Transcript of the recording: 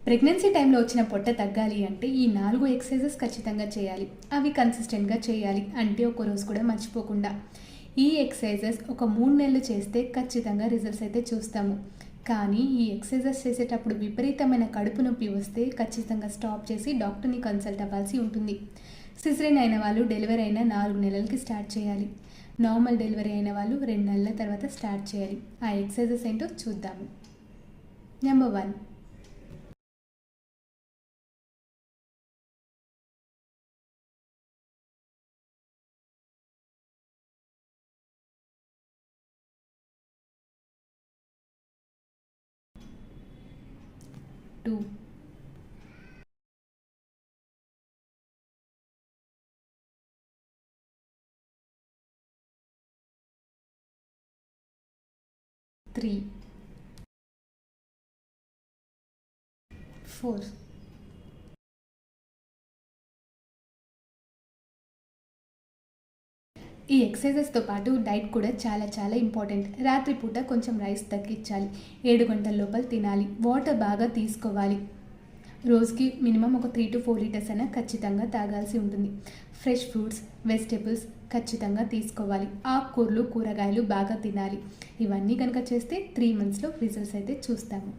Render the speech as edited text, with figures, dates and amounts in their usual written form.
Pregnancy టైంలో వచ్చిన పొట్ట తగ్గాలి అంటే ఈ 4 ఎక్సర్సైజెస్ ఖచ్చితంగా చేయాలి. అవి కన్సిస్టెంట్గా చేయాలి, అంటే ఒక రోజు కూడా మర్చిపోకుండా. ఈ ఎక్సర్సైజెస్ ఒక 3 నెలలు చేస్తే ఖచ్చితంగా రిజల్ట్స్ అయితే చూస్తాము. కానీ ఈ ఎక్సర్సైజెస్ చేసేటప్పుడు విపరీతమైన కడుపు నొప్పి వస్తే ఖచ్చితంగా స్టాప్ చేసి డాక్టర్ని కన్సల్ట్ అవ్వాల్సి ఉంటుంది. సిజరీన్ అయిన వాళ్ళు డెలివరీ అయిన 4 నెలలకి స్టార్ట్ చేయాలి. నార్మల్ డెలివరీ అయిన వాళ్ళు 2 నెలల తర్వాత స్టార్ట్ చేయాలి. ఆ ఎక్సర్సైజెస్ ఏంటో చూద్దాము. నెంబర్ 1, 2, 3, 4. ఈ ఎక్సర్సైజెస్తో పాటు డైట్ కూడా చాలా ఇంపార్టెంట్. రాత్రిపూట కొంచెం రైస్ తగ్గించాలి. 7 గంటల లోపల తినాలి. వాటర్ బాగా తీసుకోవాలి. రోజుకి మినిమం ఒక 3 to 4 లీటర్స్ అయినా ఖచ్చితంగా తాగాల్సి ఉంటుంది. ఫ్రెష్ ఫ్రూట్స్, వెజిటేబుల్స్ ఖచ్చితంగా తీసుకోవాలి. ఆకుకూరలు, కూరగాయలు బాగా తినాలి. ఇవన్నీ కనుక చేస్తే 3 monthsలో రిజల్ట్స్ అయితే చూస్తాము.